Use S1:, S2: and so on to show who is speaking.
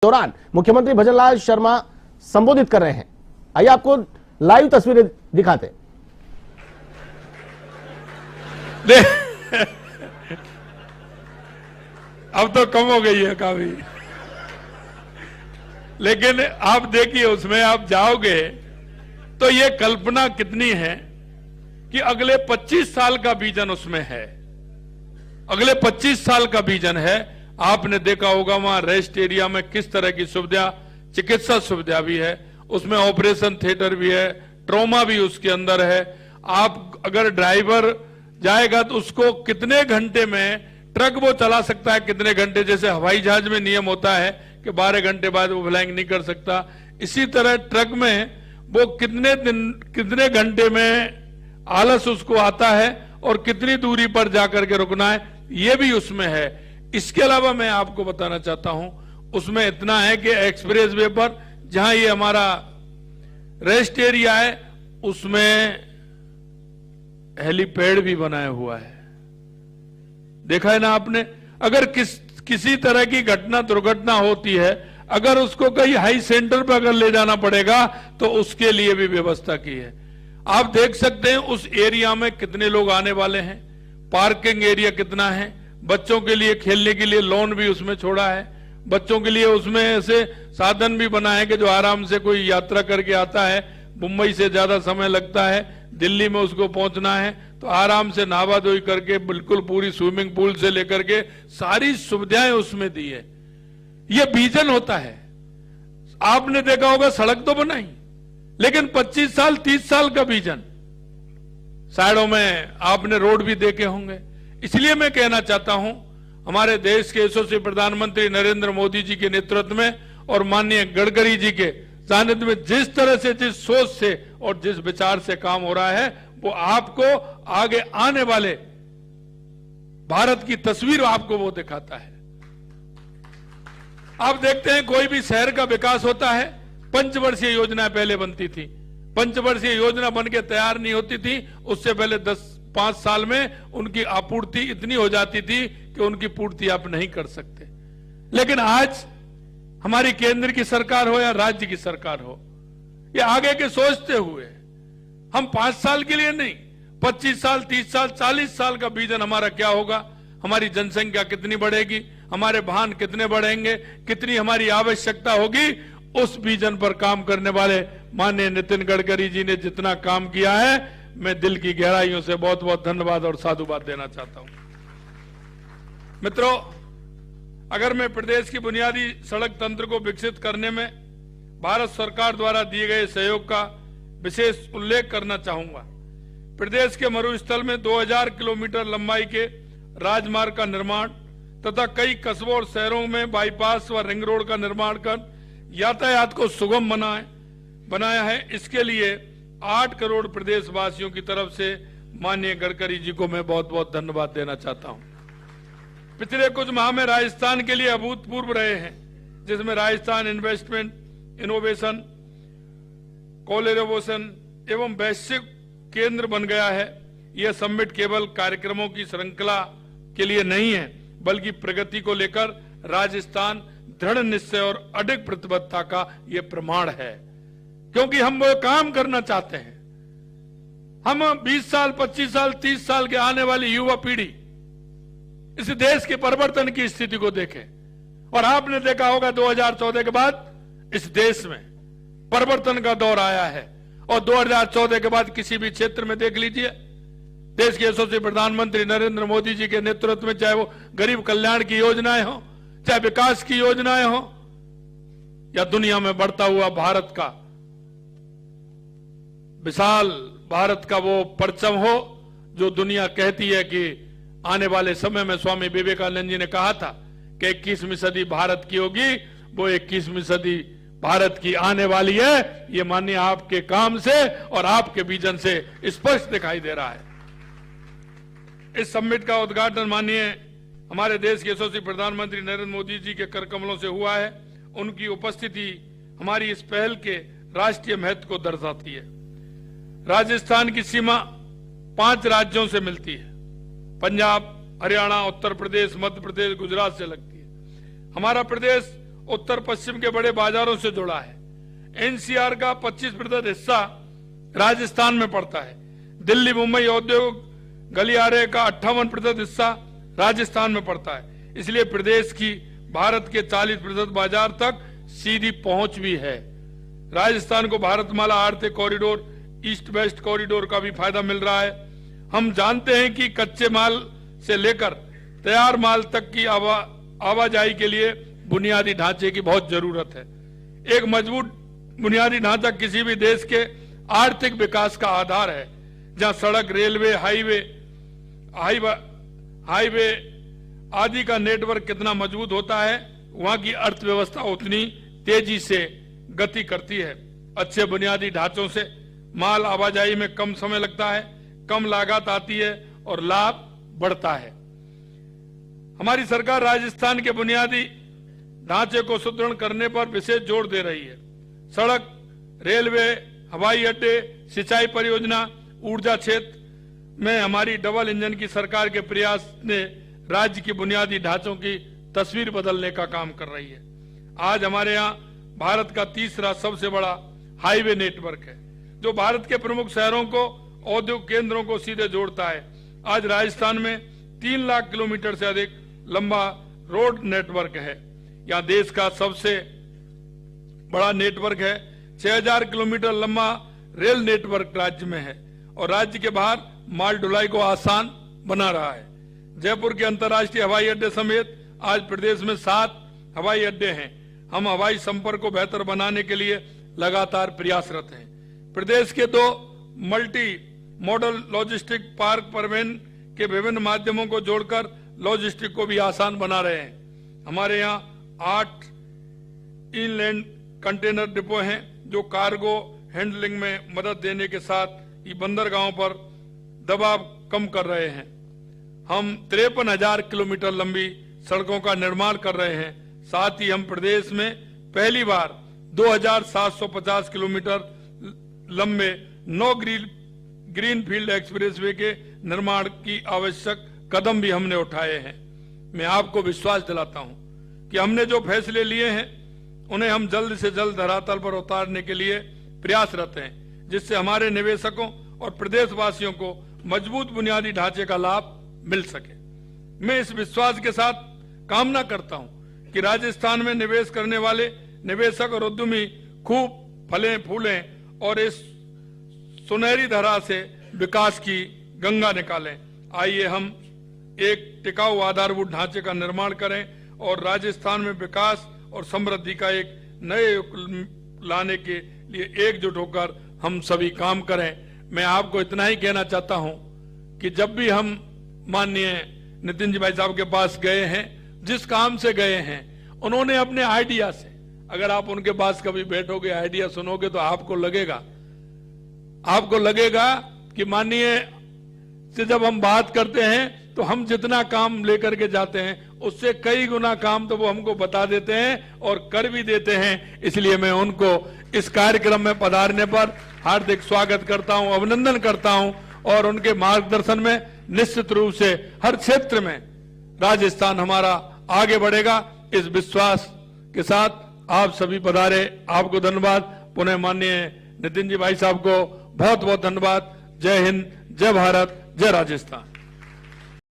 S1: दौरान मुख्यमंत्री भजनलाल शर्मा संबोधित कर रहे हैं। आइए आपको लाइव तस्वीरें दिखाते हैं।
S2: अब तो कम हो गई है काफी, लेकिन आप देखिए उसमें आप जाओगे तो ये कल्पना कितनी है कि अगले 25 साल का विजन उसमें है। अगले 25 साल का विजन है। आपने देखा होगा वहां रेस्ट एरिया में किस तरह की सुविधा, चिकित्सा सुविधा भी है, उसमें ऑपरेशन थिएटर भी है, ट्रॉमा भी उसके अंदर है। आप अगर ड्राइवर जाएगा तो उसको कितने घंटे में ट्रक वो चला सकता है, कितने घंटे, जैसे हवाई जहाज में नियम होता है कि 12 घंटे बाद वो फ्लाइंग नहीं कर सकता, इसी तरह ट्रक में वो कितने घंटे में आलस उसको आता है और कितनी दूरी पर जाकर के रुकना है, ये भी उसमें है। इसके अलावा मैं आपको बताना चाहता हूं, उसमें इतना है कि एक्सप्रेस वे पर जहां ये हमारा रेस्ट एरिया है उसमें हेलीपैड भी बनाया हुआ है। देखा है ना आपने? अगर किसी तरह की घटना दुर्घटना होती है, अगर उसको कहीं हाई सेंटर पर अगर ले जाना पड़ेगा तो उसके लिए भी व्यवस्था की है। आप देख सकते हैं उस एरिया में कितने लोग आने वाले हैं, पार्किंग एरिया कितना है, बच्चों के लिए खेलने के लिए लॉन भी उसमें छोड़ा है, बच्चों के लिए उसमें ऐसे साधन भी बना है कि जो आराम से कोई यात्रा करके आता है, मुंबई से ज्यादा समय लगता है, दिल्ली में उसको पहुंचना है तो आराम से नहावा धोई करके बिल्कुल पूरी स्विमिंग पूल से लेकर के सारी सुविधाएं उसमें दी है। ये विजन होता है। आपने देखा होगा सड़क तो बनाई, लेकिन 25 साल 30 साल का विजन, साइडों में आपने रोड भी देखे होंगे। इसलिए मैं कहना चाहता हूं, हमारे देश के यशस्वी प्रधानमंत्री नरेंद्र मोदी जी के नेतृत्व में और माननीय गडकरी जी के सानिध्य में जिस तरह से, जिस सोच से और जिस विचार से काम हो रहा है, वो आपको आगे आने वाले भारत की तस्वीर आपको वो दिखाता है। आप देखते हैं कोई भी शहर का विकास होता है, पंचवर्षीय योजना पहले बनती थी, पंचवर्षीय योजना बन के तैयार नहीं होती थी, उससे पहले 5 साल में उनकी आपूर्ति इतनी हो जाती थी कि उनकी पूर्ति आप नहीं कर सकते। लेकिन आज हमारी केंद्र की सरकार हो या राज्य की सरकार हो, ये आगे के सोचते हुए हम 5 साल के लिए नहीं, 25 साल 30 साल 40 साल का विजन हमारा क्या होगा, हमारी जनसंख्या कितनी बढ़ेगी, हमारे वाहन कितने बढ़ेंगे, कितनी हमारी आवश्यकता होगी, उस विजन पर काम करने वाले माननीय नितिन गडकरी जी ने जितना काम किया है, मैं दिल की गहराइयों से बहुत बहुत धन्यवाद और साधुवाद देना चाहता हूं। मित्रों, अगर मैं प्रदेश की बुनियादी सड़क तंत्र को विकसित करने में भारत सरकार द्वारा दिए गए सहयोग का विशेष उल्लेख करना चाहूंगा। प्रदेश के मरुस्थल में 2000 किलोमीटर लंबाई के राजमार्ग का निर्माण तथा कई कस्बों और शहरों में बाईपास व रिंग रोड का निर्माण कर यातायात को सुगम बनाया है। इसके लिए 8 करोड़ प्रदेश वासियों की तरफ से माननीय गडकरी जी को मैं बहुत बहुत धन्यवाद देना चाहता हूं। पिछले कुछ माह में राजस्थान के लिए अभूतपूर्व रहे हैं, जिसमें राजस्थान इन्वेस्टमेंट, इनोवेशन, कोलैबोरेशन एवं वैश्विक केंद्र बन गया है। यह समिट केवल कार्यक्रमों की श्रृंखला के लिए नहीं है, बल्कि प्रगति को लेकर राजस्थान दृढ़ निश्चय और अडिग प्रतिबद्धता का यह प्रमाण है, क्योंकि हम वो काम करना चाहते हैं। हम 20 साल 25 साल 30 साल के आने वाली युवा पीढ़ी इस देश के परिवर्तन की स्थिति को देखे, और आपने देखा होगा 2014 के बाद इस देश में परिवर्तन का दौर आया है, और 2014 के बाद किसी भी क्षेत्र में देख लीजिए, देश के यशस्वी प्रधानमंत्री नरेंद्र मोदी जी के नेतृत्व में चाहे वो गरीब कल्याण की योजनाएं हो, चाहे विकास की योजनाएं हो, या दुनिया में बढ़ता हुआ भारत का विशाल भारत का वो परचम हो जो दुनिया कहती है कि आने वाले समय में, स्वामी विवेकानंद जी ने कहा था कि 21वीं सदी भारत की होगी, वो 21वीं सदी भारत की आने वाली है। ये माननीय आपके काम से और आपके विजन से स्पष्ट दिखाई दे रहा है। इस समिट का उद्घाटन माननीय हमारे देश के यशस्वी प्रधानमंत्री नरेंद्र मोदी जी के कर कमलों से हुआ है। उनकी उपस्थिति हमारी इस पहल के राष्ट्रीय महत्व को दर्शाती है। राजस्थान की सीमा 5 राज्यों से मिलती है, पंजाब, हरियाणा, उत्तर प्रदेश, मध्य प्रदेश, गुजरात से लगती है। हमारा प्रदेश उत्तर पश्चिम के बड़े बाजारों से जुड़ा है। एनसीआर का 25% हिस्सा राजस्थान में पड़ता है। दिल्ली मुंबई औद्योगिक गलियारे का 58% हिस्सा राजस्थान में पड़ता है। इसलिए प्रदेश की भारत के 40% बाजार तक सीधी पहुंच भी है। राजस्थान को भारतमाला आर्थिक कॉरिडोर, ईस्ट वेस्ट कॉरिडोर का भी फायदा मिल रहा है। हम जानते हैं कि कच्चे माल से लेकर तैयार माल तक की आवाजाही के लिए बुनियादी ढांचे की बहुत जरूरत है। एक मजबूत बुनियादी ढांचा किसी भी देश के आर्थिक विकास का आधार है। जहां सड़क, रेलवे, हाईवे आदि का नेटवर्क कितना मजबूत होता है, वहां की अर्थव्यवस्था उतनी तेजी से गति करती है। अच्छे बुनियादी ढांचों से माल आवाजाही में कम समय लगता है, कम लागत आती है और लाभ बढ़ता है। हमारी सरकार राजस्थान के बुनियादी ढांचे को सुदृढ़ करने पर विशेष जोर दे रही है। सड़क, रेलवे, हवाई अड्डे, सिंचाई परियोजना, ऊर्जा क्षेत्र में हमारी डबल इंजन की सरकार के प्रयास ने राज्य की बुनियादी ढांचों की तस्वीर बदलने का काम कर रही है। आज हमारे यहाँ भारत का तीसरा सबसे बड़ा हाईवे नेटवर्क है, जो भारत के प्रमुख शहरों को, औद्योगिक केंद्रों को सीधे जोड़ता है। आज राजस्थान में 3 लाख किलोमीटर से अधिक लंबा रोड नेटवर्क है। यहाँ देश का सबसे बड़ा नेटवर्क है। 6000 किलोमीटर लंबा रेल नेटवर्क राज्य में है और राज्य के बाहर माल ढुलाई को आसान बना रहा है। जयपुर के अंतर्राष्ट्रीय हवाई अड्डे समेत आज प्रदेश में 7 हवाई अड्डे हैं। हम हवाई संपर्क को बेहतर बनाने के लिए लगातार प्रयासरत हैं। प्रदेश के 2 मल्टी मॉडल लॉजिस्टिक पार्क परिवहन के विभिन्न माध्यमों को जोड़कर लॉजिस्टिक को भी आसान बना रहे हैं। हमारे यहाँ 8 इनलैंड कंटेनर डिपो हैं, जो कार्गो हैंडलिंग में मदद देने के साथ ही बंदरगाहों पर दबाव कम कर रहे हैं। हम 53,000 किलोमीटर लंबी सड़कों का निर्माण कर रहे हैं। साथ ही हम प्रदेश में पहली बार 2750 किलोमीटर लंबे 9 ग्रीन फील्ड एक्सप्रेसवे के निर्माण की आवश्यक कदम भी हमने उठाए हैं। मैं आपको विश्वास दिलाता हूं कि हमने जो फैसले लिए हैं उन्हें हम जल्द से जल्द धरातल पर उतारने के लिए प्रयासरत हैं, जिससे हमारे निवेशकों और प्रदेशवासियों को मजबूत बुनियादी ढांचे का लाभ मिल सके। मैं इस विश्वास के साथ कामना करता हूं कि राजस्थान में निवेश करने वाले निवेशक और उद्यमी खूब फलें फूलें और इस सुनहरी धरा से विकास की गंगा निकालें। आइए हम एक टिकाऊ आधारभूत ढांचे का निर्माण करें और राजस्थान में विकास और समृद्धि का एक नए युग लाने के लिए एकजुट होकर हम सभी काम करें। मैं आपको इतना ही कहना चाहता हूं कि जब भी हम माननीय नितिन जी भाई साहब के पास गए हैं, जिस काम से गए हैं, उन्होंने अपने आइडिया से, अगर आप उनके पास कभी बैठोगे, आइडिया सुनोगे, तो आपको लगेगा कि माननीय से जब हम बात करते हैं तो हम जितना काम लेकर के जाते हैं उससे कई गुना काम तो वो हमको बता देते हैं और कर भी देते हैं। इसलिए मैं उनको इस कार्यक्रम में पधारने पर हार्दिक स्वागत करता हूं, अभिनंदन करता हूं और उनके मार्गदर्शन में निश्चित रूप से हर क्षेत्र में राजस्थान हमारा आगे बढ़ेगा। इस विश्वास के साथ आप सभी पधारे, आपको धन्यवाद। पुनः माननीय नितिन जी भाई साहब को बहुत बहुत धन्यवाद। जय हिंद, जय भारत, जय राजस्थान।